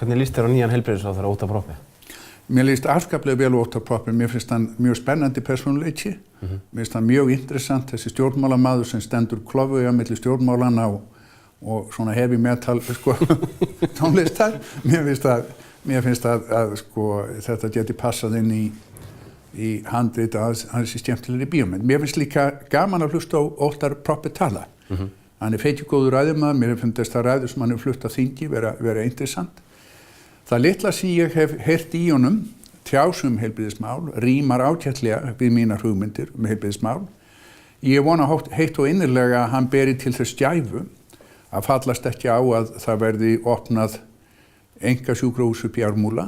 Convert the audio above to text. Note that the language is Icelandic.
Hvernig líst þér á nýjan heilbrigðisráðherra Óttar Proppé? Mér líst afskaplega vel á Óttar Proppé, mér finnst hann mjög spennandi persónuleiki. Mér finnst hann mjög interessant, þessi stjórnmálamaður sem stendur klofuga milli stjórnmálana og svona heavy metal sko, tónlistar. Mér finnst að sko, þetta geti passað inn í handrit að hans er skemmtilegri bíómynd. Mér finnst líka gaman að hlusta á Óttar Proppé tala. Hann er feitjugóður ræðumaður, mér finnst það ræður sem hann er flutt á þingi vera interessant. Það litla sem ég hef heyrt í honum tjásum heilbrigðismál, rímar ágætlega við mínar hugmyndir heilbrigðismál. Ég vona heitt og innilega að hann beri til þess gæfu að fallast ekki á að það verði opnað einkasjúkrahús upp í Ármúla